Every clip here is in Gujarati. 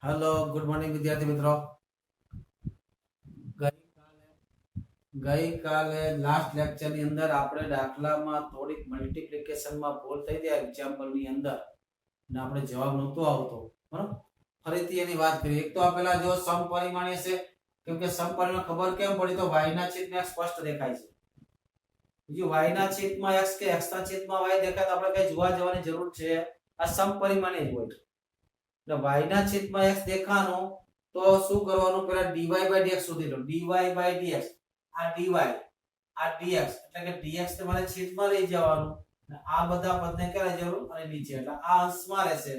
हेलो गुड मॉर्निंग विद्यार्थी मित्रों ગઈકાલે લાસ્ટ લેક્ચર ની અંદર આપણે દાખલામાં થોડીક મલ્ટીપ્લિકેશન માં ભૂલ થઈ હતી એક્ઝામ્પલ ની અંદર ને આપણે જવાબ નહોતો આવતો બરાબર ફરીથી એની વાત કરીએ એક તો આપેલા જો સમપરિમાણીય છે કેમ કે સમપરિમાણ ખબર કેમ પડી તો y ના છેદમાં સ્પષ્ટ દેખાય છે બીજું y ના છેદમાં x કે x ના છેદમાં y દેખાય તો આપણે કઈ જોવા જવાની જરૂર છે આ સમપરિમાણીય જ હોય એટલે y ના છેદમાં x દેખાનો તો શું કરવાનું પહેલા dy/dx શોધી લો dy/dx આ dy આ dx એટલે કે dx તમારે છેદમાં લઈ જવાનું અને આ બધા પદને ક્યાં લઈ જવાનું અને નીચે એટલે આ અંશમાં રહેશે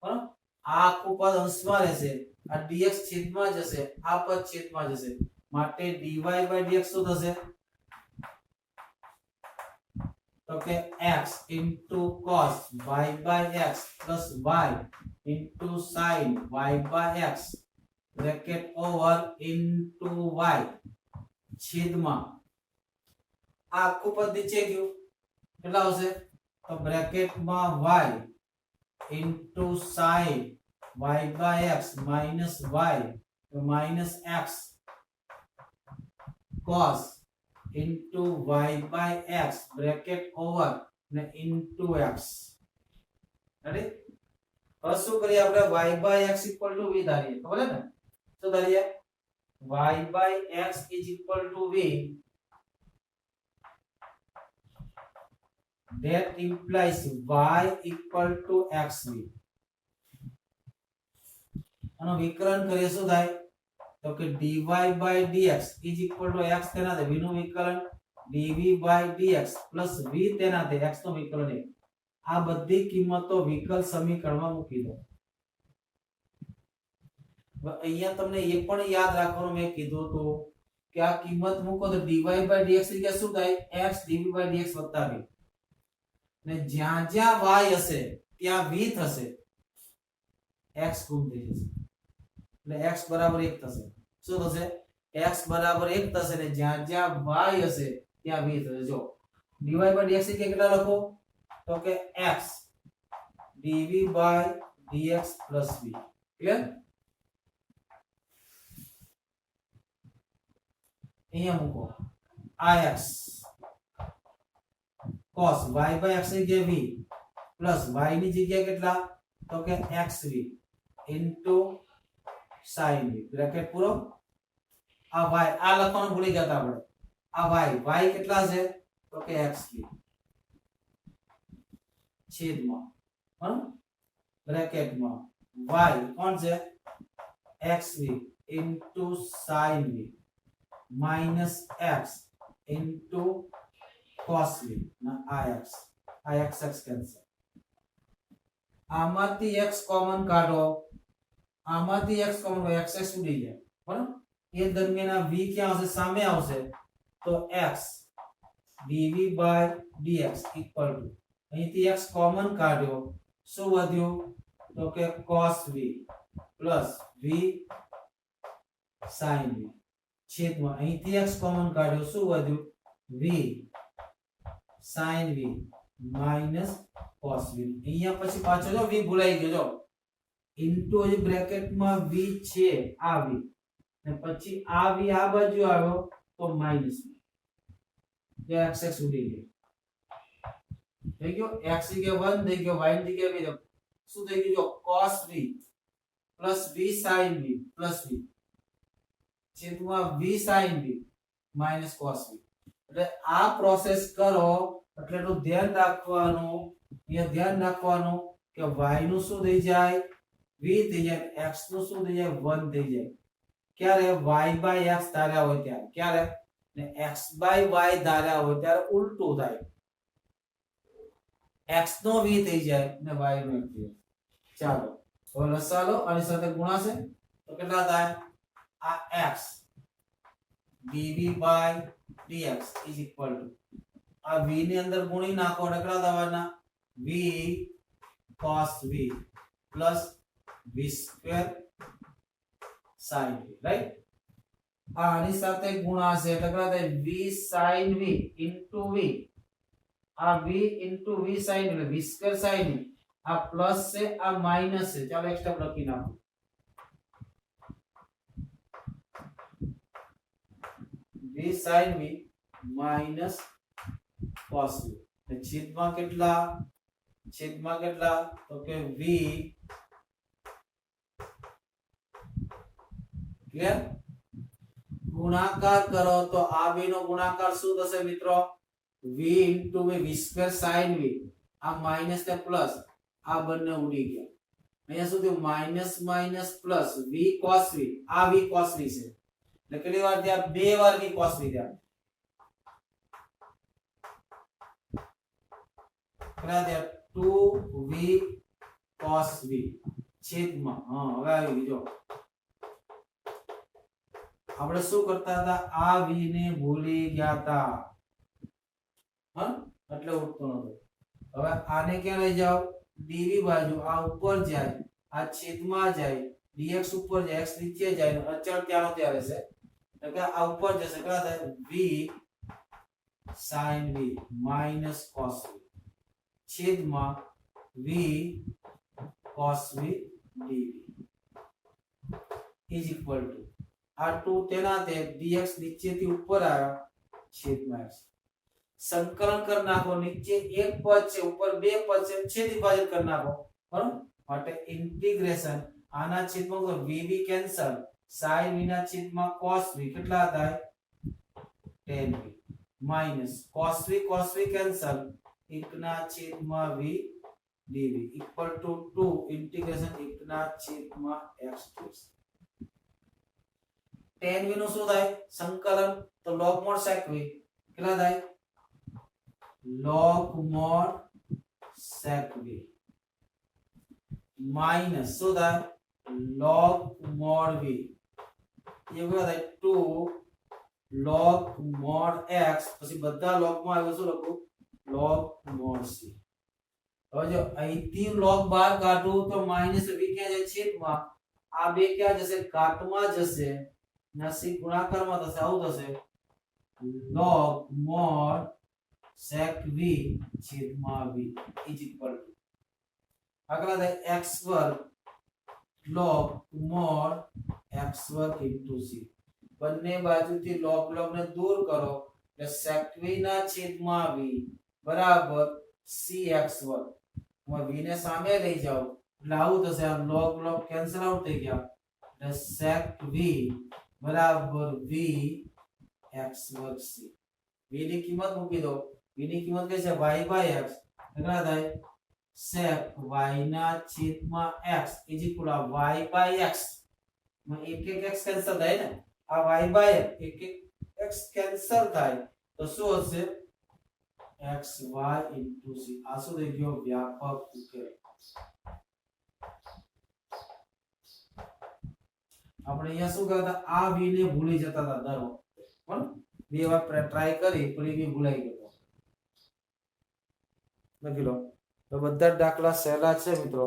બરાબર આ આખું પદ અંશમાં રહેશે આ dx છેદમાં જશે આ પદ છેદમાં જશે માટે dy/dx શું થશે તો કે x cos y/x y sin y/x bracket over into y छेदમાં આ આખું પદ નીચે ગયું કેટલા આવશે તો બ્રેકેટમાં y into sin y/x minus y તો minus x cos into y/x bracket over ને ઇન્ટુ x રેડી હવે શું કરીએ આપણે y/x v ધારીએ ખબર છે ને શું ધારીએ y/x v that implies y xv આનો વિકલન કરીએ શું થાય તો કે dy/dx x તેના દે v નું વિકલન dv/dx v તેના દે x નું વિકલન આ બધી કિંમતો વિકલ સમીકરણમાં મૂકી દો અહીંયા તમને એ પણ યાદ રાખવાનું મેં કીધું તો કે આ કિંમત મૂકો તો dy/dx ની જગ્યાએ શું થાય x dv/dx v ને જ્યાં જ્યાં y હશે ત્યાં v થશે x ગુમ થઈ જશે એટલે x બરાબર 1 થશે શું થશે x બરાબર 1 થશે ને જ્યાં જ્યાં y હશે ત્યાં v થશે જો dy/dx ની કેટલા લખો તો કે x dv/dx v ક્લિયર અહીંયા મૂકો x cos y/x ની જગ્યાએ v પ્લસ y ની જગ્યાએ કેટલા તો કે xv sin v બ્રેકેટ પૂરો આ y આ લખવાનું ભૂલી જતા આપણે આ y કેટલા છે તો કે xv છેદમાં બરાબર બ્રેકેટમાં y કોણ છે xv sin v minus x cos v ના આ x કેન્સલ આમાંથી x કોમન કાઢો આમાંથી x કોમન x ઉડી જાય બરાબર એ દરમિયાન આ v ક્યાં આવશે સામે આવશે તો x dv/dx અહીંથી x કોમન કાઢ્યો શું વધ્યું તો કે cos v v sin v છેદમાં અહીંથી x કોમન કાઢ્યો શું વધ્યું v sin v cos v અહીંયા પછી પાછો જો v ભૂલાઈ ગયો જો ઇન્ટુ એ બ્રેકેટમાં v છે આ v અને પછી આ v આ બાજુ આવ્યો તો માઈનસ v x ઉડી ગયો થઈ ગયો x ની જગ્યાએ 1 થઈ ગયો y ની જગ્યાએ 2 શું થઈ ગયું જો cos v v sin v v છેદમાં v sin v cos v એટલે આ પ્રોસેસ કરો એટલે એટલું ધ્યાન રાખવાનું કે y નું શું થઈ જાય v થઈ જાય x નું શું થઈ જાય 1 થઈ જાય ક્યારે y/x ધાર્યા હોય ત્યારે ક્યારે ને x/y ધાર્યા હોય ત્યારે ઉલટું થાય x નો v થઈ જાય ને y નો 1 થઈ જાય ચાલો હવે લસા લો આની સાથે ગુણાશે તો કેટલા થાય આ x dv/dx આ v ની અંદર ગુણી નાખો એટલે કેટલા થવાના v cos v v square sin v right આની સાથે ગુણાશે એટલે કેટલા થાય v sin v v આ v v sin v square sin v આ પ્લસ છે આ માઈનસ છે ચાલો એક સ્ટેપ લખી નાખો v sin v minus cos v છેદમાં કેટલા તો કે v ક્લિયર ગુણાકાર કરો તો આ બે નો ગુણાકાર શું થશે મિત્રો v into v square sin v આ માઈનસ ને પ્લસ આ બંને ઉડી ગયા અહીંયા શું થયું minus minus plus v cos v આ v cos v છે એટલે કેટલી વાર ત્યાં બે વાર v cos v ત્યાં કેટલા ત્યાં 2v cos v છેદમાં હવે આવી ગયો આપણે શું કરતા હતા આ v ને ભૂલી ગયા હતા એટલે ઉઠતો નતો હવે આને ક્યાં લઈ જાઓ dv બાજુ આ ઉપર જાય આ છેદમાં જાય dx ઉપર જાય x નીચે જાય અચળ ત્યાંનો ત્યાં રહેશે એટલે આ ઉપર જશે કેટલા થાય v sin v minus cos v છેદમાં v cos v dv is equal to આ 2 તેના તે dx નીચેથી ઉપર આવ્યો છેદમાં x સંકલન कर નાખો નીચે એક પદ છે ઉપર બે પદ છે છેદ વિભાજન कर નાખો બરાબર માટે ઇન્ટિગ્રેશન આના છેદમાં તો vv કેન્સલ sin v ના છેદમાં cos v કેટલા થાય tan v minus cos v cancel 1 ના છેદમાં v dv equal to 2 integration 1 ના છેદમાં x dx tan v નું શું થાય સંકલન તો log mod sec v કેટલા થાય log mod sec v minus so that log mod v ये क्या था 2 log mod x પછી બધા log માં આવ્યો શું લખું log mod c હવે જો અહીંથી log બહાર કાઢું તો માઈનસ v ક્યાં જાય છેદમાં આ બે ક્યાં જશે ઘાતમાં જશે નસીબ ગુણાકારમાં થશે આવું થશે log mod sec v છેદમાં v is equal to આગળ થાય x વર્ગ log mod x વર્ગ into c બંને બાજુથી log ને દૂર કરો એટલે sec v ના છેદમાં v બરાબર cx વર્ગ હું v ને સામે લઈ જાઉં એટલે આવું થશે આ log કેન્સલ આઉટ થઈ ગયા એટલે sec v બરાબર v x વર્ગ c v ની કિંમત મૂકી દો v ની કિંમત કે છે y by x કેટલા થાય sec y ના છેદમાં x is equal to y by x માં એક એક x કેન્સલ થાય ને આ y by એક એક x કેન્સલ થાય તો શું હશે xy into c આ શું થઈ ગયો વ્યાપક ઉકેલ આપણે અહીંયા શું કરતા આ v ને ભૂલી જતા હતા દર વખતે પણ બે વાર ટ્રાય કરી પણ એ ભૂલાઈ ગયો લખી લો તો બધા દાખલા સહેલા છે મિત્રો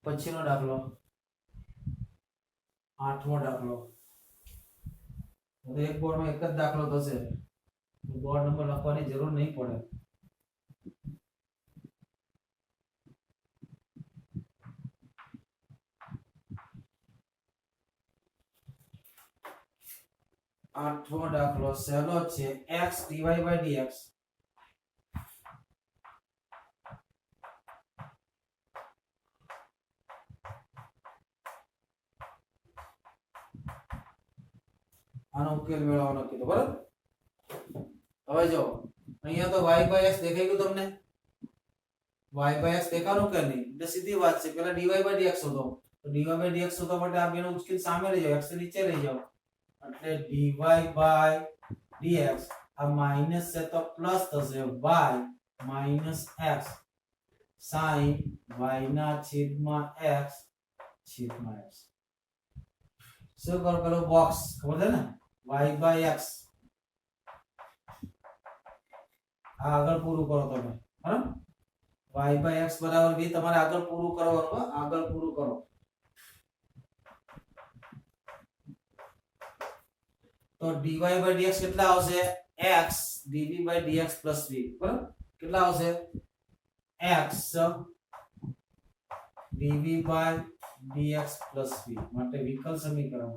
પછીનો દાખલો 8મો દાખલો એક બોર્ડમાં એક જ દાખલો થશે બોર્ડ નંબર લખવાની જરૂર નહીં પડે આઠમો દાખલો સહેલો છે x dy by dx આનો ઉકેલ મેળવવાનો કીધો બરાબર હવે જો અહીંયા તો y by x દેખાઈ ગયું તમને y by x દેખાનું કે નહીં એટલે સીધી વાત છે પહેલા dy by dx શોધો તો dy by dx શોધવા માટે આ બેનો ઉકેલ સામે લઈ જાઓ x નીચે લઈ જાઓ એટલે dy by dx આ માઈનસ છે તો પ્લસ થશે y minus x sin y ના છેદમાં x છેદમાં x શું કરો પેલો બોક્સ ખબર છે ને y by x આ આગળ પૂરું કરો તમે બરાબર y by x બરાબર v તમારે આગળ પૂરું કરવાનું આગળ પૂરું કરો તો dy by dx કેટલા આવશે x dv by dx plus v બરાબર કેટલા આવશે x dv by dx plus v માટે વિકલ સમીકરણ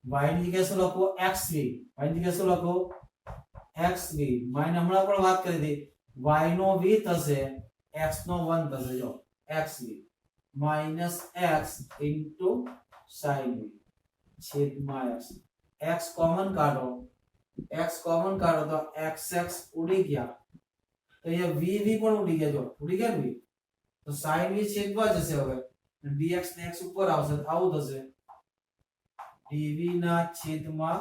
y ની જગ્યાએ શું લખો xv y ની જગ્યાએ શું લખો xv માઈન હમણાં પણ વાત કરી હતી y નો v થશે x નો 1 થશે જો xv minus x into sin v છેદમાં x કોમન કાઢો તો xx ઉડી ગયા તો અહીંયા v પણ ઉડી ગયા જો ઉડી ગયા ને v તો sin v છેદમાં જશે હવે dx ને x ઉપર આવશે તો આવું થશે dv ના છેદમાં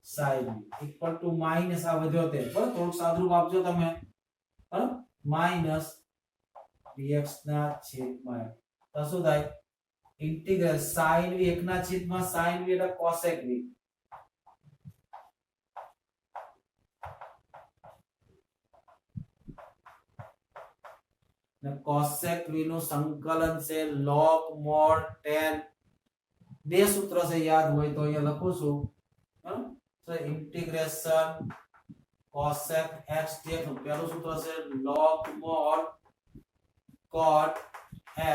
sin v equal to minus આ વધ્યો તે બરાબર થોડું સાદુરૂપ આપજો તમે બરાબર માઈનસ dx ના છેદમાં તો શું થાય ઇન્ટિગ્રલ sin v 1 ના છેદમાં sin v એટલે cosec v ને cosec v નું સંકલન છે log mod tan બે સૂત્ર છે યાદ હોય તો અહીંયા લખું છું બરાબર તો ઇન્ટિગ્રેશન cosec x dx નું પહેલું સૂત્ર છે log mod cot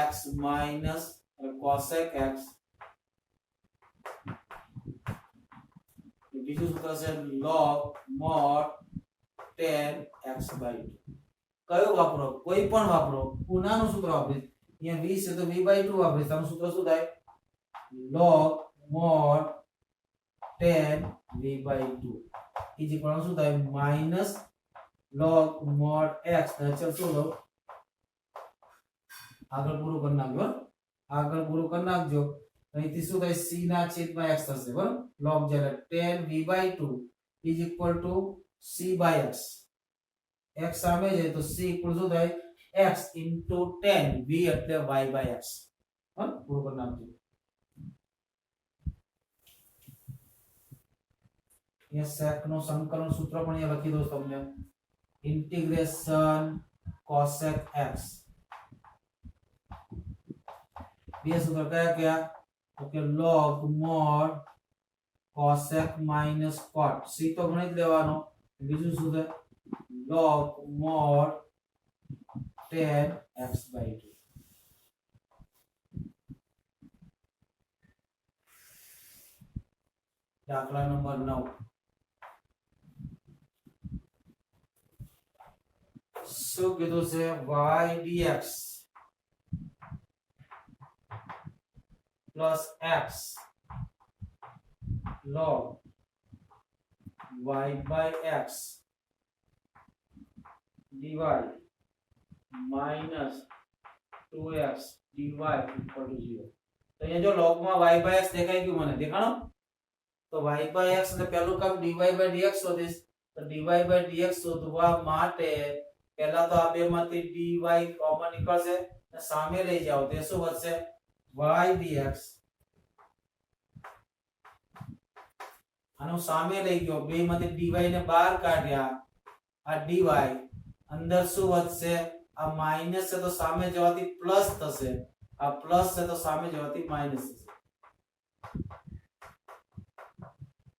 x minus cosec x બીજું સૂત્ર છે log mod tan x by 2 કયો વાપરો કોઈ પણ વાપરો પુનાનું સૂત્ર વાપરીશ અહીંયા 20 છે તો v by 2 વાપરીશ આનું સૂત્ર શું થાય log mod tan v by 2 is equal શું થાય માઈનસ log mod x ચલ શું લો આગળ પૂરું કરી નાખજો અહીંથી શું થાય c ના છેદમાં x થશે બરાબર log જ્યારે tan v by 2 is equal to c by x x સામે જાય તો c ઇક્વલ શું થાય x into tan v એટલે y by x બરાબર પૂરું કરી નાખજો અહીંયા sec નો સંકલન સૂત્ર પણ અહીંયા લખી દઉં તમને ઇન્ટિગ્રેશન cosec x બે સૂત્ર કયા તો કે log mod cosec minus cot c તો ગણી જ લેવાનો બીજું શું છે log mod tan x by 2 દાખલા નંબર 9 શું કીધું છે y dx plus x log y by x dy minus 2x dy equal to 0 તો અહીંયા જો log માં y by x દેખાઈ ગયું મને દેખાણો તો y by x એટલે પહેલું કામ dy by dx શોધીશ તો dy by dx શોધવા માટે પહેલા તો આ બે માંથી dy કોમન નીકળશે અને સામે લઈ જાઓ તે શું વધશે y dx આનો સામે લઈ ગયો બે માંથી dy ને બહાર કાઢ્યા આ dy અંદર શું વધશે આ માઈનસ છે તો સામે જવાથી પ્લસ થશે આ પ્લસ છે તો સામે જવાથી માઈનસ થશે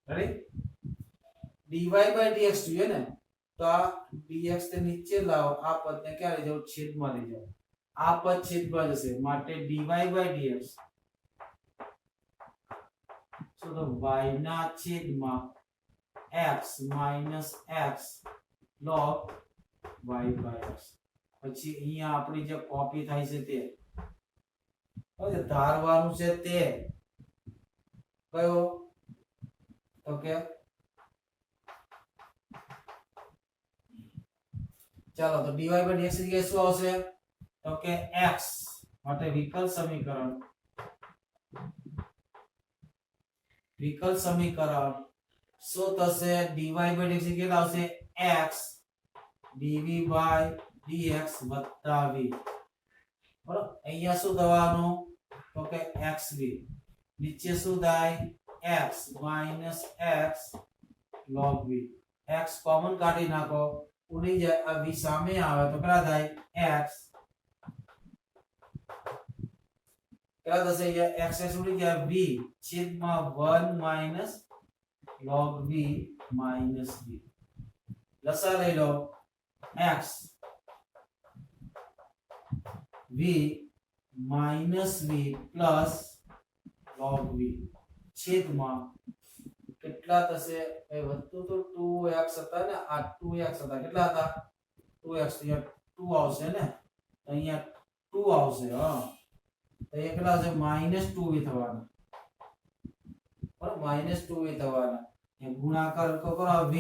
રેડી dy by dx જોઈએ ને તો આ dx ને નીચે લાવો આ પદને ક્યાં લઈ જાવ છેદમાં લઈ જાવ આ પદ છેદમાં જશે માટે dy by dx so the y ના છેદમાં x minus x log y by x પછી અહીંયા આપણી જે કોપી થાય છે તે હવે ધારવાનું છે તે કયો ઓકે ચાલો તો dy by dx જગ્યાએ શું આવશે તો કે x માટે વિકલ સમીકરણ શું થશે dy by dx કેટલા આવશે x dv by dx વત્તા v બરાબર અહીંયા શું થવાનું તો કે xv નીચે શું થાય x minus x log v x common કાઢી નાખો ઉડી જાય આ v સામે આવે તો કેટલા થાય x કેટલા થશે અહીંયા x x ઉડી ગયા v છેદમાં 1 minus log v minus v લસા લઈ લો x v minus v plus log v છેદમાં કેટલા થશે એ વધતું તો 2x હતા ને આ 2x હતા કેટલા હતા 2x અહીંયા 2 આવશે ને અહીંયા 2 આવશે હા તો એ કેટલા આવશે -2v થવાના બરાબર -2v થવાના એ ગુણાકાર કરો v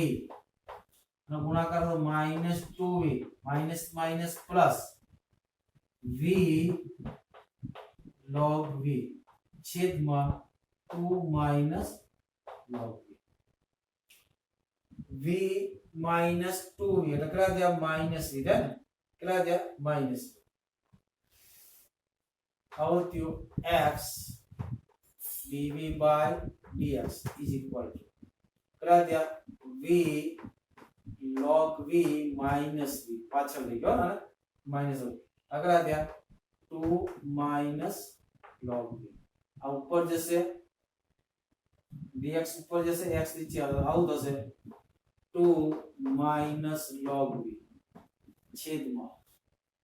અને ગુણાકાર કરો -2v minus minus plus v log v છેદમાં 2 minus log v minus 2v એટલે કેટલા થયા માઈનસ v ને કેટલા થયા માઈનસ આવું થયું x dv by dx is equal to કેટલા થયા v log v minus v પાછળ લઈ ગયો ને માઈનસ આગળ થયા 2 minus log v આ ઉપર જશે dx ઉપર જશે x નીચે આવું થશે 2 minus log v છેદમાં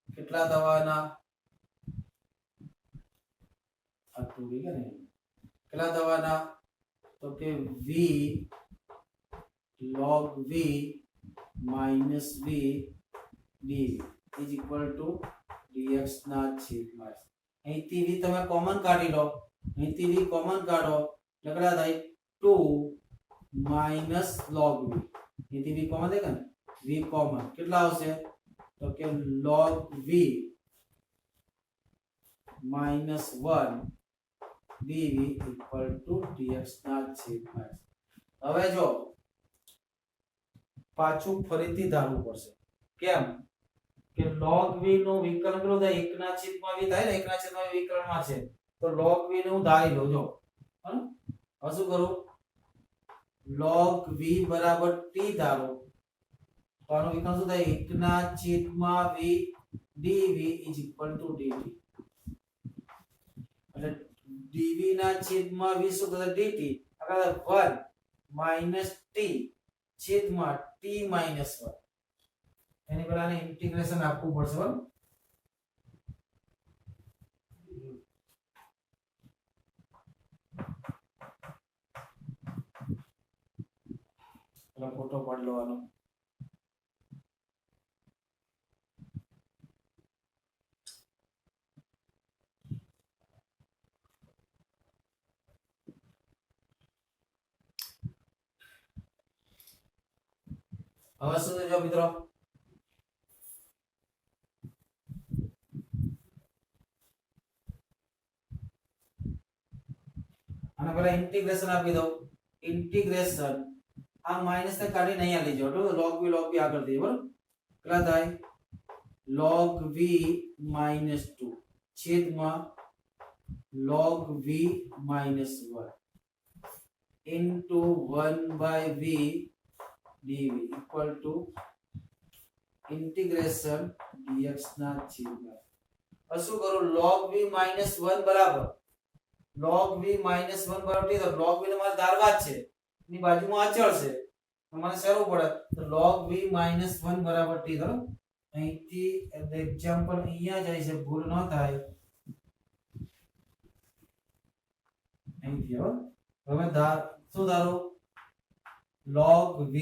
કેટલા થવાના આ 2 ડી ને કેટલા થવાના તો કે v log v minus v dv is equal to dx ના છેદમાં અહીંથી v તમે કોમન કાઢી લો અહીંથી v કોમન કાઢો કેટલા થાય 2 minus log v અહીંથી v કોમન થાય ને v કોમન કેટલા આવશે તો કે log v minus 1 dv equal to dx ના છેદમાં હવે જો પાછું ફરીથી ધારવું પડશે કેમ કે log v નું વિકલન કેટલું થાય 1 ના છેદમાં v થાય ને 1 ના છેદમાં v વિકલનમાં છે તો log v નું ધારી લો જો હવે શું કરું log v બરાબર t ધારો તો આનું વિકલન શું થાય 1 ના છેદમાં v dv is equal to dt એટલે dv ના છેદમાં v શું થશે dt આગળ 1 minus t છેદમાં t minus 1 એની પહેલા ઇન્ટિગ્રેશન આપવું પડશે બરાબર પેલા ફોટો પાડ લેવાનો હવે શું થશે મિત્રો આને પહેલા ઇન્ટિગ્રેશન આપી દો ઇન્ટિગ્રેશન આ માઈનસ ને કાઢીને અહીંયા લઈ જાઓ તો log v આગળ દે બરાબર કેટલા થાય log v -2 છેદમાં log v -1 into 1 by v dv equal to integration dx ના છેદમાં હવે શું કરું log v -1 બરાબર log v -1 બરાબર તો log v ને મારે ધારવા જ છે ની બાજુમાં અચળ છે તો મને શરૂ પડે તો log v -1 બરાબર t ધરો અહીંથી એક્ઝામ્પલ અહીંયા જાય છે ભૂલ ન થાય અહીંથી હવે શું ધારો log v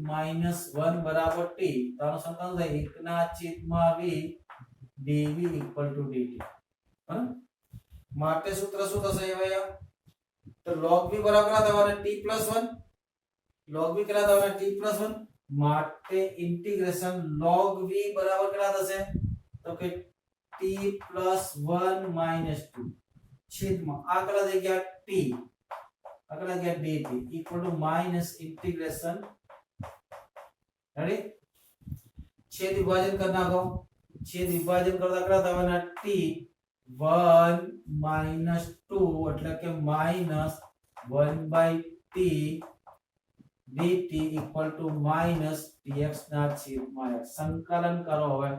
-1 બરાબર t તો આનું સંકલન થાય 1 ના છેદમાં v dv equal to dt બરાબર માટે સૂત્ર શું થશે હવે તો log v બરાબર થવાના t + 1 log v કેટલા થવાના t + 1 માટે ઇન્ટિગ્રેશન log v બરાબર કેટલા થશે તો કે t + 1 - 2 છેદમાં આ કેટલા થઈ ગયા t આગળ ગયા dt equal to minus integration ready છેદ વિભાજન કરી નાખો છેદ વિભાજન કરતા કેટલા થવાના t 1 - 2 એટલે કે -1/t dt equal to minus dx ના છેદમાં x સંકલન કરો હવે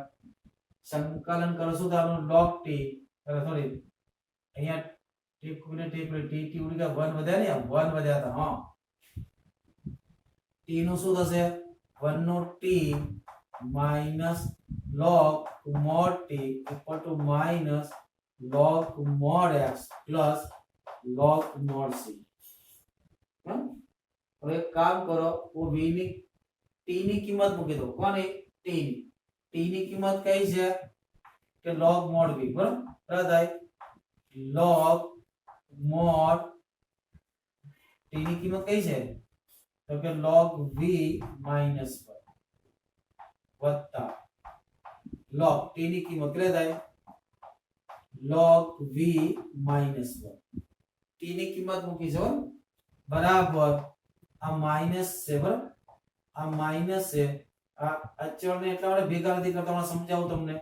સંકલન કરો શું થવાનું log t સોરી અહીંયા t ટી ઉડી ગયા 1 વધ્યા ને 1 વધ્યા હતા હા t નું શું થશે 1 નો t minus log mod t equal to minus log mod x plus log mod c હવે કામ કરો वो v ની t ની કિંમત મૂકી દો કોને t ની કિંમત કઈ છે કે log mod v બરાબર થાય log mod t ની કિંમત કઈ છે તો કે log v minus 1 વત્તા log t ની કિંમત કેટલી થાય log v minus 1 t ની કિંમત મૂકી છે બરાબર આ માઈનસ છે બરાબર આ માઈનસ છે આ અચળને એટલા માટે ભેગા નથી કરતા હું સમજાવું તમને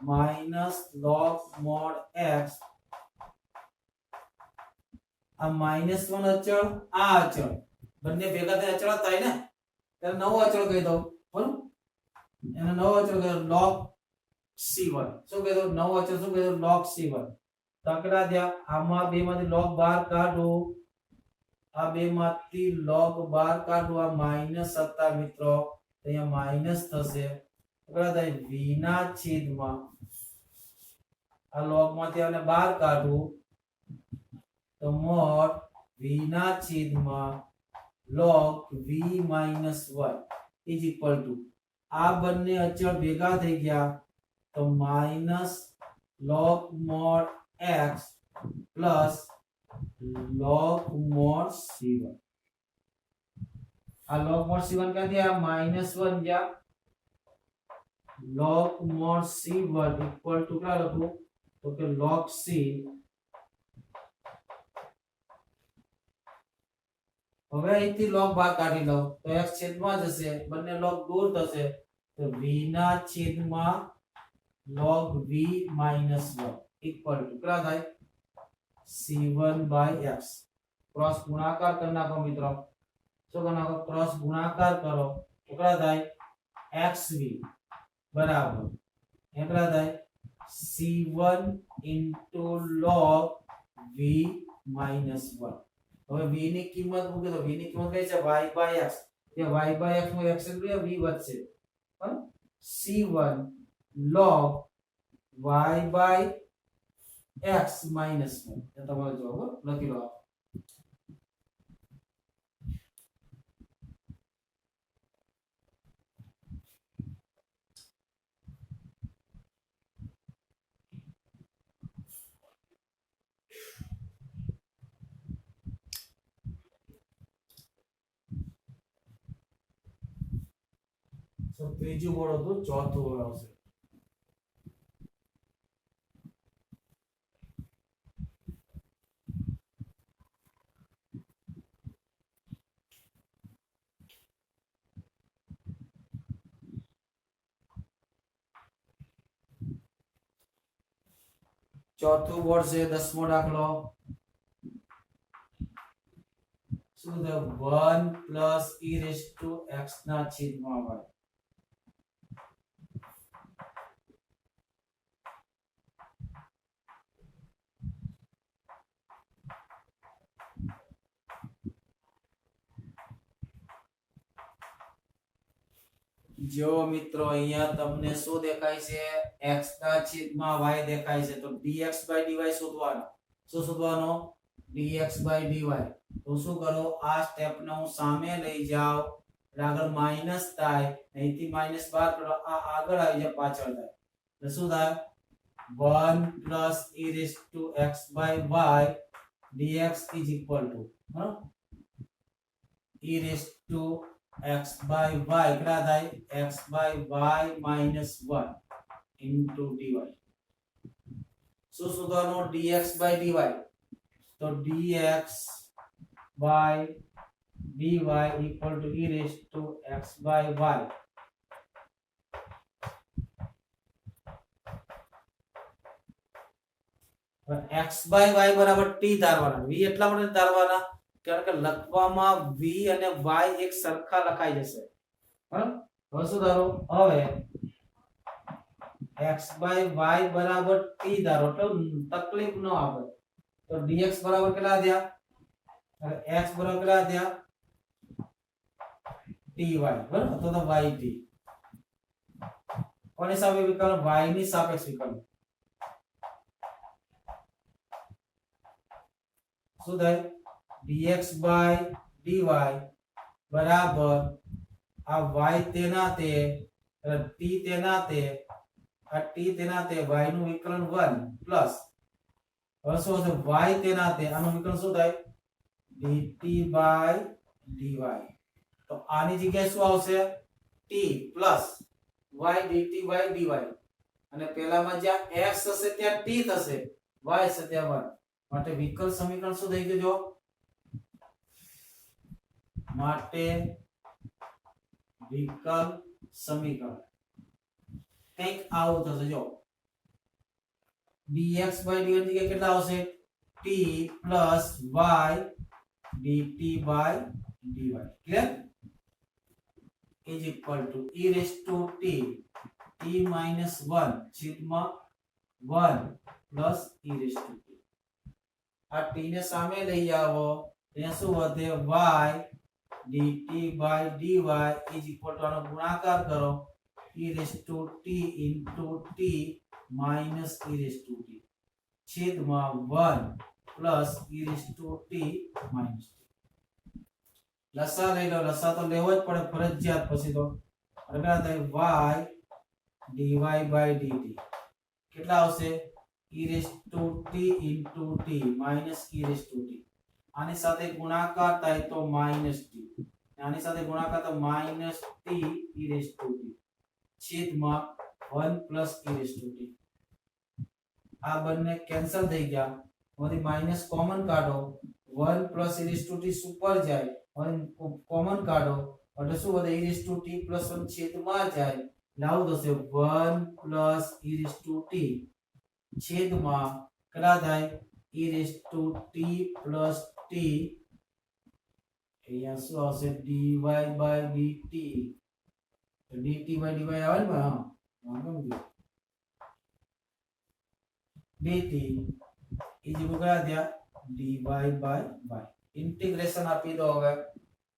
માઈનસ log mod x આ -1 અચળ આ અચળ બંને ભેગા થઈને અચળ થાય ને ત્યારે નવો અચળ કહી દઉં બરાબર એને નવો અચળ કહી દો log c1 શું કહી દો નવો અચળ શું કહી દો log c1 તકડા દ્યા આમાં બે માંથી log બહાર કાઢો આ બે માંથી log બહાર કાઢો આ માઈનસ હતા મિત્રો અહીંયા માઈનસ થશે તકડા થાય v ના છેદમાં આ log માંથી આને બહાર કાઢું તો mod v ના છેદમાં log v minus 1 is equal to આ બંને અચળ ભેગા થઈ ગયા તો minus log mod x plus log mod c1 આ log mod c1 ક્યાંથી આ -1 જ્યાં log mod c1 equal to क्या લખું તો કે log c હવે અહીંથી log બહાર કાઢી લો તો x છેદમાં જશે બંને log દૂર થશે તો v ના છેદમાં log v minus 1 equal to क्या થાય c1 by x क्रॉस गुणाकार કરી નાખો મિત્રો શું કરી નાખો क्रॉस ગુણાકાર કરો તો क्या થાય xv બરાબર કેટલા થાય c1 into log v minus 1 હવે v ની કિંમત મૂકી દો v ની કિંમત કઈ છે y by x જે y by x નું x એટલે v વધશે પણ c1 log y by x minus 1 એ તમારો જવાબ લખી લો ત્રીજું બોર્ડ હતું ચોથું બોર્ડ આવશે ચોથું બોર્ડ છે 10મો દાખલો શું છે 1 plus e raised to x ના છેદમાં y જો મિત્રો અહીંયા તમને શું દેખાય છે x ના છેદમાં y દેખાય છે તો dx by dy શોધવાનો શું શોધવાનો dx by dy તો શું કરો આ સ્ટેપ ને હું સામે લઈ જાઉં આગળ માઈનસ થાય અહીંથી માઈનસ બહાર કરો આ આગળ આવી જાય પાછળ થાય તો શું થાય 1 plus e raised to x by y dx is equal to e raised to x by y કેટલા થાય x by y minus 1 into dy શું શોધવાનો dx by dy તો dx by dy equal to e raised to x by y x by y બરાબર t ધારવાના v એટલા માટે ધારવાના કારણ કે લખવામાં v અને y એક સરખા લખાઈ જશે બરાબર હવે શું ધારો હવે x by y બરાબર t ધારો તો તકલીફ ન આવે તો dx બરાબર કેટલા થયા એટલે x બરાબર કેટલા થયા dy બરાબર તો yt કોની સાપેક્ષ વિકલન y ની સાપેક્ષ વિકલન શું થાય dx by dy બરાબર આ y તેના તે t તેના તે આ t તેના તે y નું વિકલન 1 પ્લસ હવે શું હશે y તેના તે આનું વિકલન શું થાય dt by dy તો આની જગ્યાએ શું આવશે t plus y dt by dy અને પેલામાં જ્યાં x હશે ત્યાં t થશે y હશે ત્યાં 1 માટે વિકલ સમીકરણ શું થઈ ગયું જો માટે વિકલ સમીકરણ કંઈક આવું થશે જો dx by dy ની જગ્યાએ કેટલા આવશે t plus y dt by dy clear is equal to e raised to t t minus 1 છેદમાં 1 plus e raised to t આ t ને સામે લઈ આવો ત્યાં શું વધે y dt by dy is equal to આનો ગુણાકાર કરો e raised to t into t minus e raised to t છેદમાં 1 plus e raised to t minus t લસા લઈ લો લસા તો લેવો જ પડે ફરજિયાત પછી તો કેટલા થાય y dy by dt કેટલા આવશે e raised to t into t minus e raised to t આની સાથે ગુણાકાર થાય તો minus t આની સાથે ગુણાકાર તો minus t e raised to t છેદમાં 1 plus e raised to t આ બંને કેન્સલ થઈ ગયા ઓથી માઈનસ કોમન કાઢો 1 plus e raised to t ઉપર જાય 1 કોમન કાઢો એટલે શું વધે e raised to t plus 1 છેદમાં જાય લાવ થશે 1 plus e raised to t છેદમાં કેટલા થાય e raised to t plus t અહીંયા શું આવશે dy by dt dt by dy આવે ને હા વાંધો નથી dt એ જે કયા થયા dy by y ઇન્ટિગ્રેશન આપી દો હવે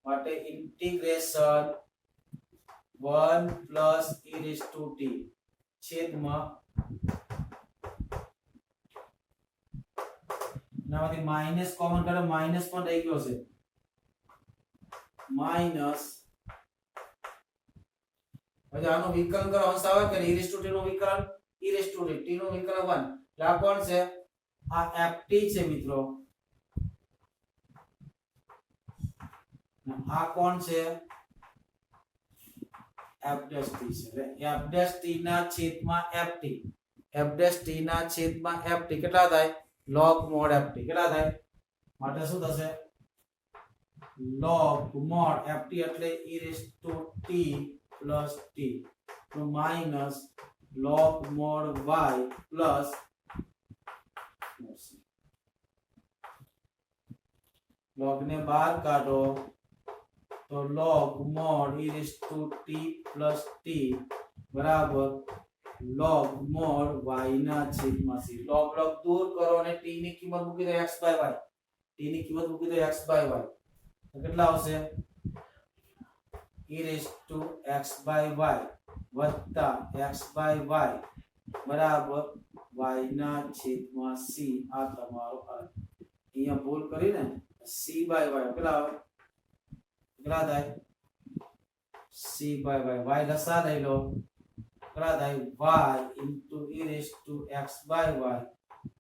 માટે integration 1 plus e raised to t છેદમાં નામાંથી માઈનસ કોમન કરો માઈનસ પણ રહી ગયો છે માઈનસ હવે આનો વિકલન કરો અંશ આવે કે e raised to t નું વિકલન e raised to t નું વિકલન 1 એટલે આ કોણ છે આ ft છે મિત્રો આ કોણ છે f dash t છે એટલે f dash t ના છેદમાં ft f dash t ના છેદમાં ft કેટલા થાય log mod ft કેટલા થાય માટે શું થશે log mod ft એટલે e raised to t plus t તો minus log mod y plus log ને બહાર કાઢો તો log mod e raised to t plus t બરાબર log mod y ના છેદમાં c log log દૂર કરો અને t ની કિંમત મૂકી દો x by y t ની કિંમત મૂકી દો x by y તો કેટલા આવશે e raised to x by y વત્તા x by y બરાબર y ના છેદમાં c આ તમારો અહીંયા ભૂલ કરીને c by y કેટલા આવે કેટલા થાય c by y y લસા લઈ લો કેટલા થાય y into e raised to x by y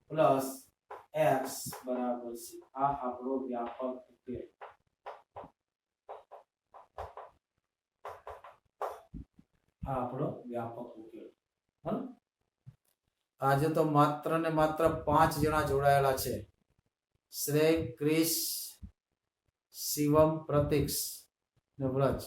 plus x બરાબર c આ આપણો વ્યાપક ઉકેલ આ આપણો વ્યાપક ઉકેલ બરાબર આજે તો માત્ર ને માત્ર 5 જણા જોડાયેલા છે શ્રેય ક્રિશ શિવમ પ્રતીક્ષ ને વ્રજ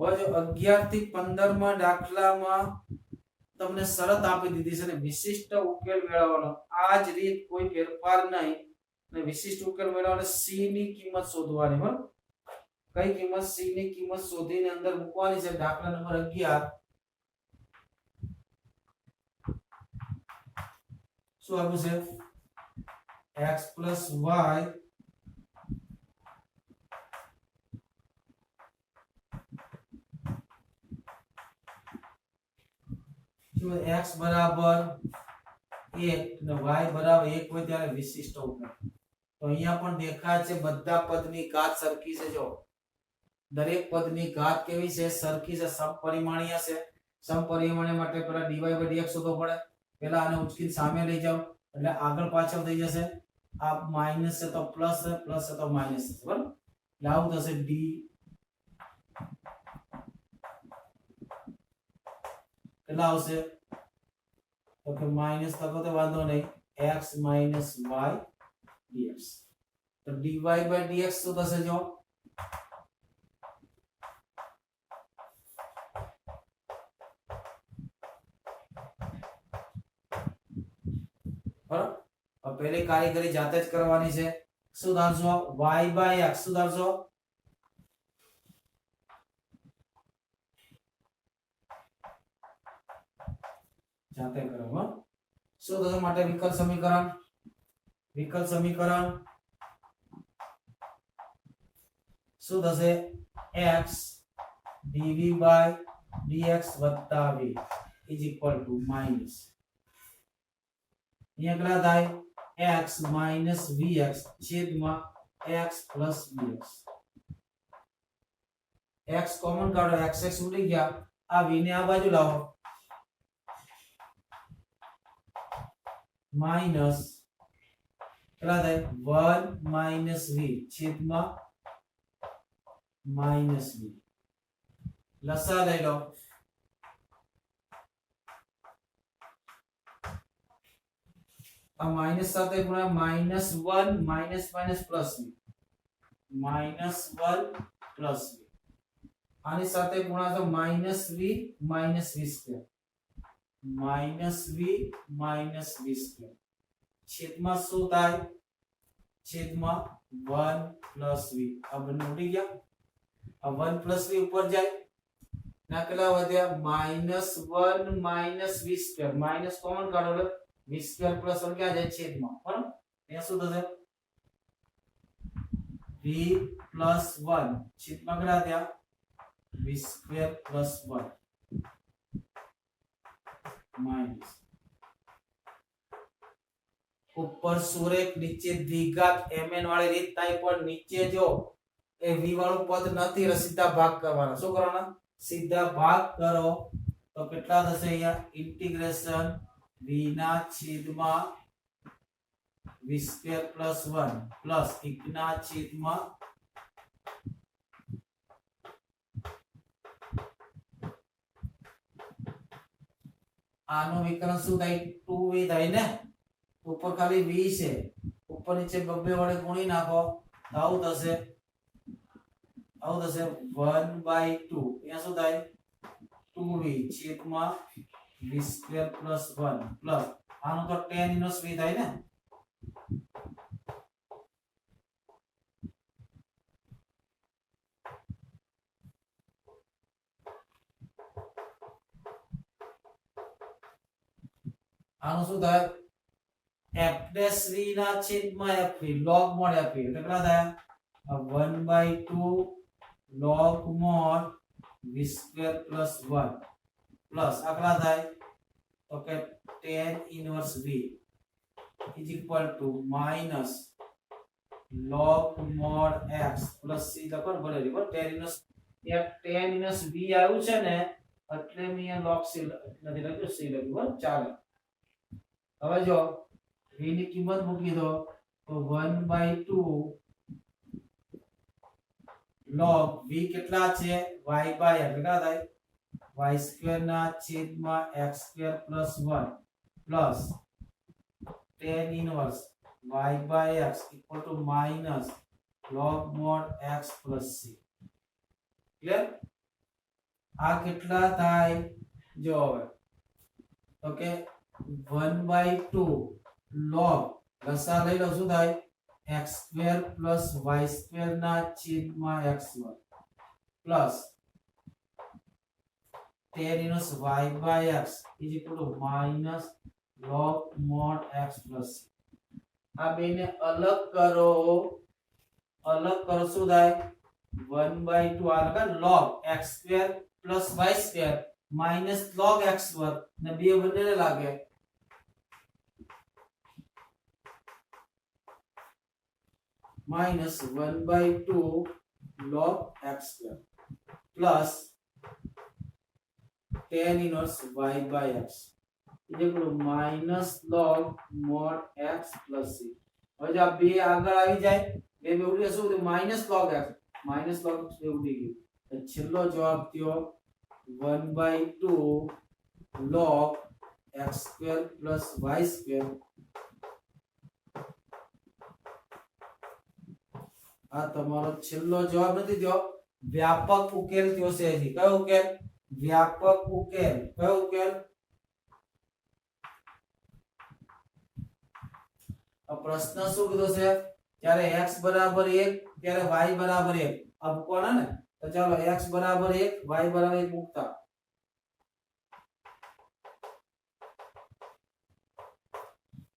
હવે જો 11 થી 15 માં દાખલામાં તમને શરત આપી દીધી છે ને વિશિષ્ટ ઉકેલ મેળવવાનો આ જ રીત કોઈ ફેરફાર નહીં અને વિશિષ્ટ ઉકેલ મેળવવાનો c ની કિંમત શોધવાની બરાબર કઈ કિંમત c ની કિંમત શોધીને અંદર મૂકવાની છે દાખલા નંબર 11 શું આપ્યું છે x y x બરાબર 1 અને y બરાબર 1 હોય ત્યારે વિશિષ્ટ ઉકેલ તો અહીંયા પણ દેખાય છે બધા પદની ઘાત સરખી છે જો દરેક પદની ઘાત કેવી છે સરખી છે સમપરિમાણીય છે સમપરિમાણીય માટે પહેલા dy/dx શોધવો પડે પહેલા આને ઉચકીને સામે લઈ જાઓ એટલે આગળ પાછળ થઈ જશે આ માઈનસ છે તો પ્લસ છે પ્લસ છે તો માઈનસ છે બરાબર એટલે આવું થશે d કેટલા આવશે તો કે માઈનસ તકો તો વાંધો નહીં x - y dx તો dy/dx શું થશે જો બરાબર अब पहले कारीगरी जाते ज करवानी છે શું ધારશો y/x શું ધારશો જાતે કરો હો શું થશે માટે વિકલ્પ સમીકરણ શું થશે x dv/dx + v = માઈનસ અહીંયા કેટલા થાય x - vx છેદમાં x + vx x કોમન કાઢો x ઉડી ગયા આ v ને આ બાજુ લાવો માઈનસ કેટલા થાય 1 - v છેદમાં -v લસા લઈ લો આ માઈનસ સાથે ગુણ્યા -1 minus plus v -1 plus v આની સાથે ગુણ્યા તો -v -v² છેદમાં શું થાય છેદમાં 1 + v આ બંને ઉડી ગયા આ 1 + v ઉપર જાય ના કેટલા વધ્યા -1 -v² માઈનસ કોમન કાઢો એટલે v² + 1 ક્યાં જાય છેદમાં બરાબર અહીંયા શું થશે v + 1 છેદમાં કેટલા થયા v² + 1 માઈનસ ઉપર સુરેખ નીચે દ્વિઘાત mn વાળી રીત થાય પણ નીચે જો એ v વાળું પદ નથી એટલે સીધા ભાગ કરવાના શું કરવાના સીધા ભાગ કરો તો કેટલા થશે અહીંયા ઇન્ટિગ્રેશન v ના છેદમાં v² + 1 પ્લસ 1 ના છેદમાં આનો વિકલન શું થાય 2v થાય ને ઉપર ખાલી v છે ઉપર નીચે બબ્બે વડે ગુણી નાખો તો આવું થશે 1/2 અહીંયા શું થાય 2v છેદમાં v² + 1 પ્લસ આનો તો tan ઇન્વર્સ v થાય ને આનું શું થાય f' ના છેદમાં f log mod f એટલે કેટલા થાય 1/2 log mod v² + 1 પ્લસ આગળ થાય તો કે tan inverse v - log mod x plus c લખો બરાબર tan ઇન્વર્સ v આવ્યું છે ને એટલે મેં અહીંયા log c નથી લખ્યું c લખ્યું ચાલે હવે જો v ની કિંમત મૂકી દો તો 1/2 log v કેટલા છે y/x કેટલા થાય y² ના છેદમાં x² + 1 plus tan inverse y/x - log mod x plus c clear આ કેટલા થાય જો હવે તો કે 1/2 log લસા લઈ લો શું થાય x² + y² ના છેદમાં x² plus tan inverse y/x is equal to minus log mod x plus c. આ બેને અલગ કરો શું થાય 1/2 આ લગા log x² + y² minus log x² ને બે બંનેને લાગે minus 1/2 log x² plus tan inverse y/x is equal to minus log mod x plus c. હવે જો આ બે આગળ આવી જાય બે બે ઉડી શું minus log x minus log બે ઉડી ગયું તો છેલ્લો જવાબ થયો 1/2 log x² plus y² આ તમારો છેલ્લો જવાબ નથી થયો વ્યાપક ઉકેલ થયો છે હજી કયો ઉકેલ વ્યાપક ઉકેલ કયો ઉકેલ આ પ્રશ્ન શું કીધો છે જ્યારે x બરાબર 1 ત્યારે y બરાબર 1 આ મૂકવાના ને તો ચાલો x બરાબર 1 y બરાબર 1 મૂકતા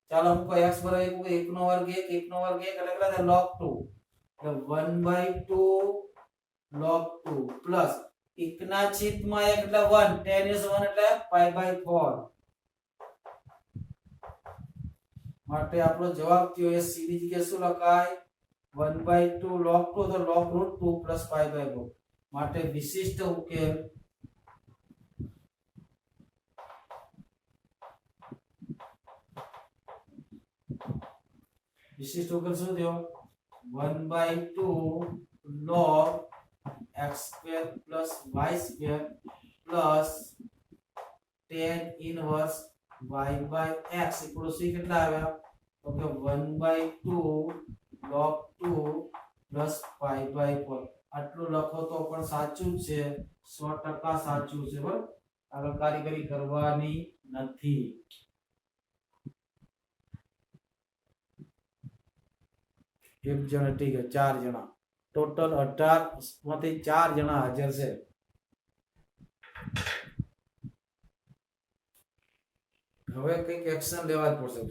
ચાલો મૂકો x બરાબર 1 1 નો વર્ગ 1 1 નો વર્ગ 1 એટલે કેટલા થાય log 2 એટલે 1/2 log 2 પ્લસ 1 ના છેદમાં 1 એટલે 1 tan is 1 એટલે pi/4 માટે આપણો જવાબ થયો એ સીધી જગ્યાએ શું લખાય 1/2 log 2 તો log √2 plus pi/4 માટે વિશિષ્ટ ઉકેલ શું થયો 1/2 log x² plus y² plus tan inverse y/x equal to કેટલા આવ્યા તો કે 1/2 log 2 plus pi/4 આટલું લખો તો પણ સાચું છે 100% સાચું છે બરાબર આગળ કારીગરી કરવાની નથી એક જણા ઠીક છે 4 જણા ટોટલ 18 માંથી 4 જણા હાજર છે હવે કઈક એક્શન લેવા જ પડશે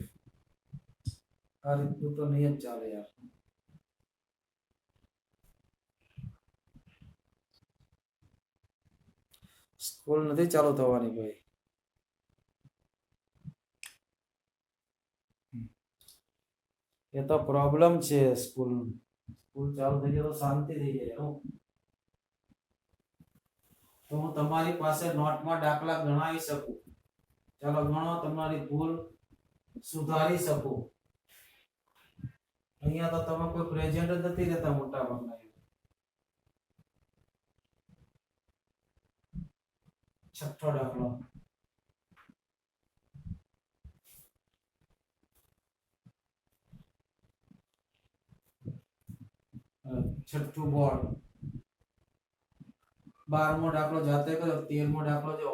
આ રીતનું તો નહીં જ ચાલે યાર સ્કૂલ નથી ચાલુ થવાની ભાઈ એ તો પ્રોબ્લેમ છે સ્કૂલ ચાલુ થઈ જાય તો શાંતિ થઈ જાય તો હું તમારી પાસે નોટમાં દાખલા ગણાવી શકું ચાલો ગણો તમારી ભૂલ સુધારી શકું અહીંયા તો તમે કોઈ પ્રેઝન્ટ જ નથી રહેતા મોટા ભાગના છઠ્ઠો દાખલો છઠ્ઠું બોર્ડ 12મો દાખલો જાતે કરો 13મો દાખલો જો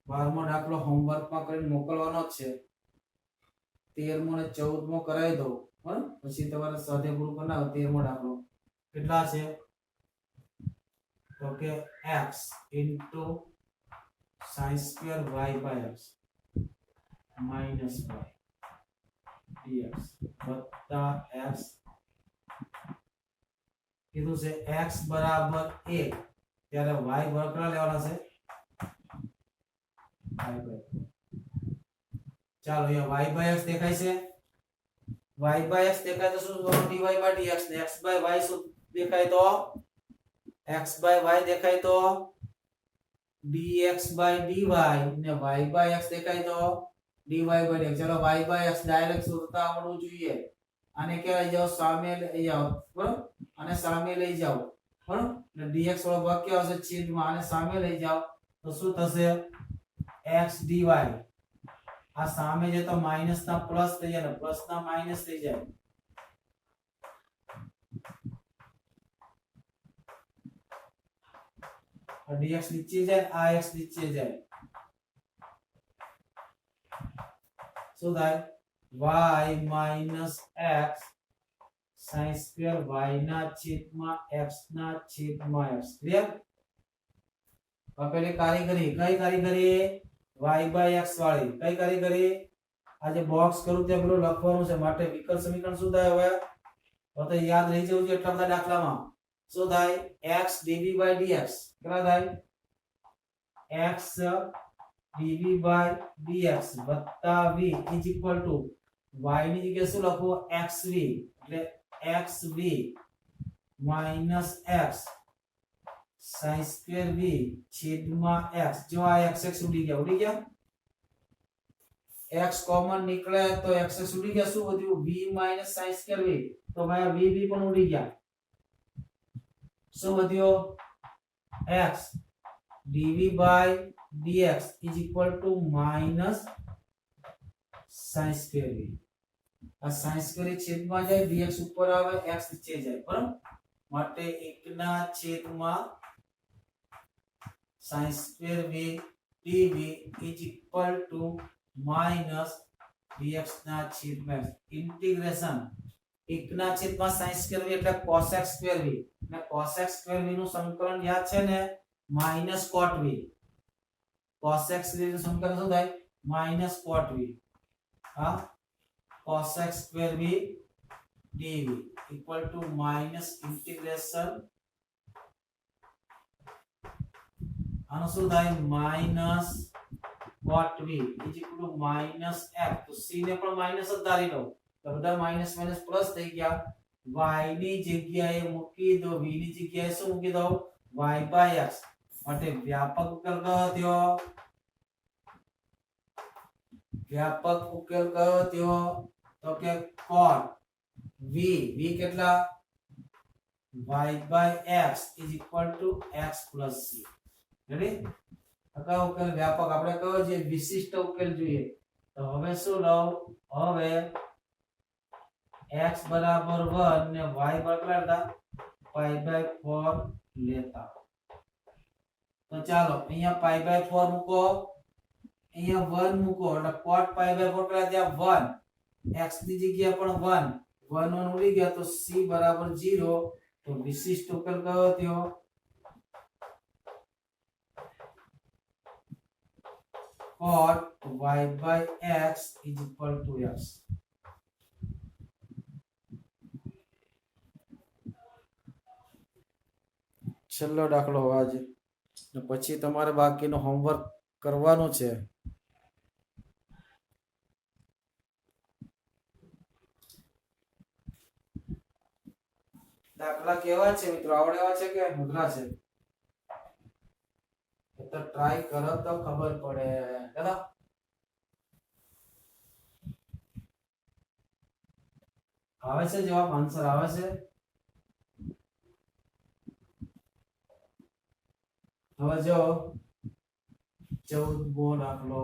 12મો દાખલો હોમવર્કમાં કરીને મોકલવાનો જ છે 13મો અને 14મો કરાવી દો બરાબર પછી તમારે સાથે પૂરું બનાવો 13મો દાખલો કેટલા છે તો કે x into sin² y/x minus y dx વત્તા x કીધું છે x બરાબર 1 ત્યારે y બરાબર લેવાના છે ચાલો અહીંયા y/x દેખાય છે y/x દેખાય તો શું dy/dx ને x/y શું દેખાય તો x/y દેખાય તો dx/dy ને y/x દેખાય તો dy/dx ચલો y/x ડાયરેક્ટ શોધતા આવડવું જોઈએ આને કે લઈ જાઓ સામે લઈ જાઓ બરાબર અને સામે લઈ જાઓ બરાબર એટલે dx વાળો ભાગ કેવો હશે છેદમાં આને સામે લઈ જાઓ તો શું થશે x dy આ સામે જે તો માઈનસ ના પ્લસ થઈ જાય ને પ્લસ ના માઈનસ થઈ જાય dx નીચે જાય આ x નીચે જાય શું થાય y minus x sin square y ના છેદમાં x ના છેદમાં x ક્લિયર આપણે કારીગરી કઈ કારીગરી y by x વાળી કઈ કારીગરી આજે બોક્સ કરું તે પેલું લખવાનું છે માટે વિકલ સમીકરણ શું થાય હવે તો યાદ રહી જવું છે એટલા બધા દાખલામાં શું થાય x dv by dx કેટલા થાય x dv by dx વત્તા v is equal to y ની જગ્યાએ શું લખો xv એટલે xv minus x sin square v છેદમાં x જો આ x ઉડી ગયા x કોમન નીકળે તો x ઉડી ગયા શું વધ્યું v minus sin square v તો ભાઈ v v પણ ઉડી ગયા શું વધ્યો x dv by dx is equal to minus sin square v આ sin square છેદમાં જાય dx ઉપર આવે x નીચે જાય બરાબર માટે 1 ના છેદમાં sin square v dv is equal to minus dx ના છેદમાં ઇન્ટિગ્રેશન 1 ના છેદમાં sin square v એટલે cos x square v ને cos x square v નું સમીકરણ યાદ છે ને minus cot v cos x square નું સમીકરણ શું થાય minus cot v હા cos x square v dv equal to minus integration આનો શું થાય minus cot v is equal to minus f તો c ને પણ માઈનસ જ ધારી લો તો બધા માઈનસ માઈનસ પ્લસ થઈ ગયા y ની જગ્યાએ મૂકી દો v ની જગ્યાએ શું મૂકી દો y by x માટે વ્યાપક ઉકેલ કયો થયો વ્યાપક ઉકેલ કયો થયો તો કે cot v કેટલા y by x is equal to x plus c ready કયો ઉકેલ વ્યાપક આપણે કયો જે વિશિષ્ટ ઉકેલ જોઈએ તો હવે શું લઉં હવે x બરાબર 1 ને y બરાબર pi by 4 લેતા તો ચાલો અહીંયા pi by 4 મૂકો અહીંયા 1 મૂકો એટલે cot pi by 4 કેટલા થયા 1 x ની જગ્યાએ પણ 1 1 ઉડી ગયા તો c બરાબર 0 તો વિશિષ્ટ ઉકેલ કયો થયો cot y by x is equal to x છેલ્લો દાખલો આજે ને પછી તમારે બાકીનું હોમવર્ક કરવાનું છે દાખલા કેવા છે મિત્રો આવડેવા છે કે અઘરા છે તો ટ્રાય કરો તો ખબર પડે ચલો આવે છે જવાબ આન્સર આવે છે હવે જો 14 મો દાખલો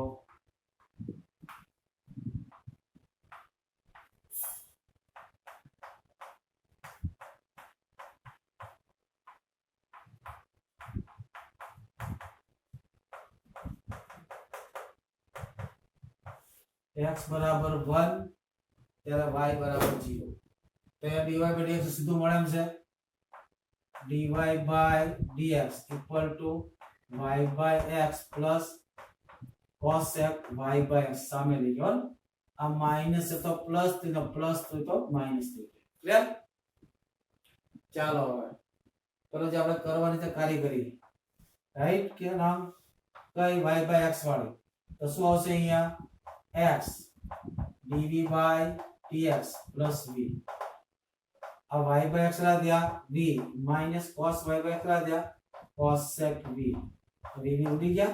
x બરાબર 1 ત્યારે y બરાબર 0 તો એ dy by dx સીધું મળે એમ છે dy by dx equal to y by x plus cos x y by x સામે લઈ ગયો આ માઈનસ તો પ્લસ તો પ્લસ તો માઈનસ થઈ ક્લિયર ચાલો હવે ચલો જે આપણે કરવાની છે કારીગરી રાઈટ કે નામ કઈ y by x વાળી તો શું આવશે અહીંયા x dv by dx plus v આ y by x ला दिया v minus cos y by x ला दिया cos sec v तो v ઉડી ગયા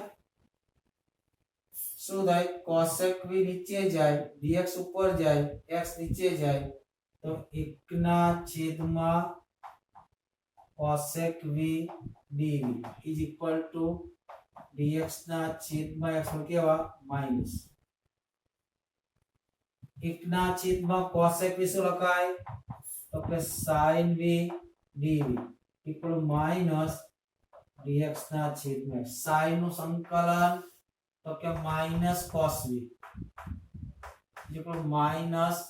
શું થાય cos sec v નીચે જાય dx ઉપર જાય x નીચે જાય તો 1 ના છેદમાં cos sec v dv is equal to dx ના છેદમાં x નું કેવા માઈનસ 1 ના છેદમાં cos sec v શું લખાય તો કે sin v dv equal minus dx ના છેદમાં sin નું સંકલન તો કે માઈનસ cos v જેટલું માઈનસ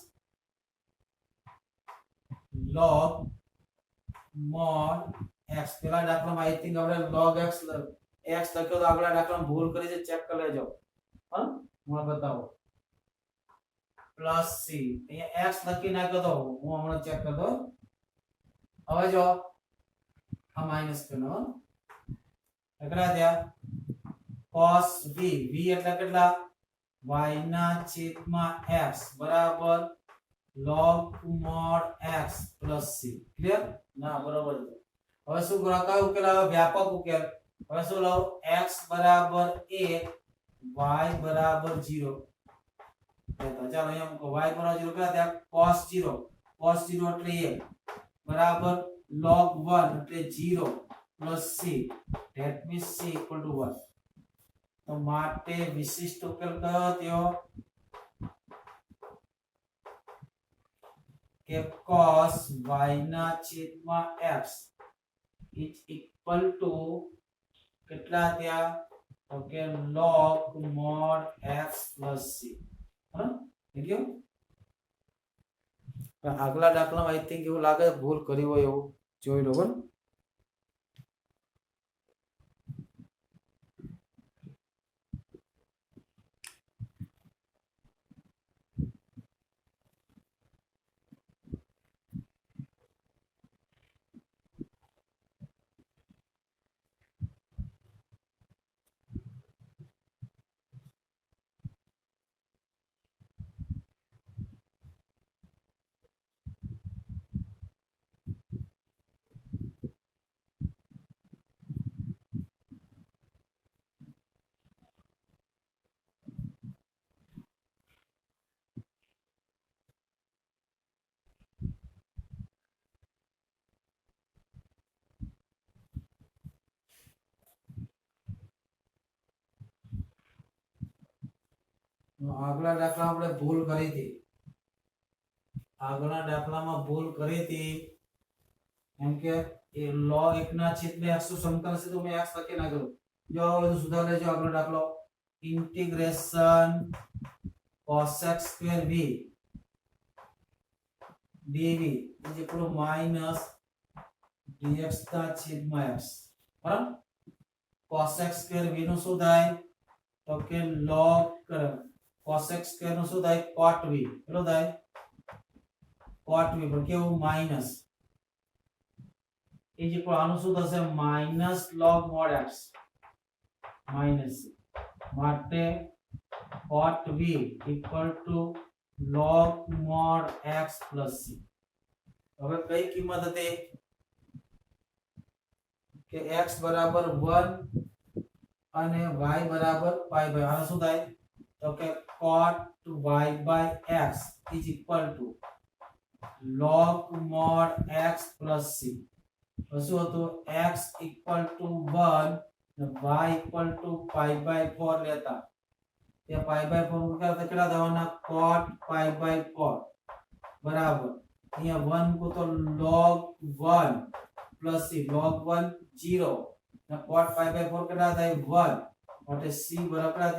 log mod x પેલા દાખલામાં આઈ થિંક આપણે log x લખ્યો તો આગલા દાખલામાં ભૂલ કરી છે ચેક કરી લેજો હા હું બતાવો પ્લસ c અહીંયા x લખી નાખ્યો તો હું હમણાં ચેક કરતો હવે જો આ માઈનસ કરનો કેટલા થયા cos v v એટલે કેટલા y ના છેદમાં x બરાબર log mod x plus c clear ના બરાબર છે હવે શું કરો કયો ઉકેલ આવે વ્યાપક ઉકેલ હવે શું લઉં x બરાબર 1 y બરાબર 0 તો ચાલો અહીંયા મૂકો y બરાબર 0 કેટલા થયા cos 0 એટલે 1 બરાબર log 1 એટલે 0 plus c that means c equal to 1 તો માટે વિશિષ્ટ ઉકેલ કયો થયો કે cos y ના છેદમાં x is equal to કેટલા થયા તો કે log mod x plus c હા થઈ ગયું આગલા દાખલામાં આઈ થિંક એવું લાગે ભૂલ કરી હોય એવું જોઈ લો બરાબર આગલા દાખલામાં આપણે ભૂલ કરી હતી આગળના દાખલામાં ભૂલ કરી હતી એમ કે એ log 1 ના છેદમાં x નું સમકલન છે તો મેં x લખી નાખ્યું જો બધું સુધાર લેજો આગલો દાખલો integration cos x square v dv is equal to minus dx ના છેદમાં x બરાબર cos x square v નું શું થાય તો કે log cos x square નું શું થાય cot v કેટલું થાય cot v પર કેવું માઈનસ એ જે આનું શું થશે minus log mod x minus માટે cot v equal to log mod x plus c હવે કઈ કિંમત હતી કે x બરાબર 1 અને y બરાબર pi by આનું શું થાય તો કે cot y by x is equal to log mod x plus c શું હતું x equal to 1 અને y equal to pi by 4 લેતા તે pi by 4 મૂકતા કેટલા થવાના cot pi by 4 બરાબર અહીંયા 1 કો તો log 1 plus c log 1 0 અને cot pi by 4 કેટલા થાય 1 માટે c બરાબર થાય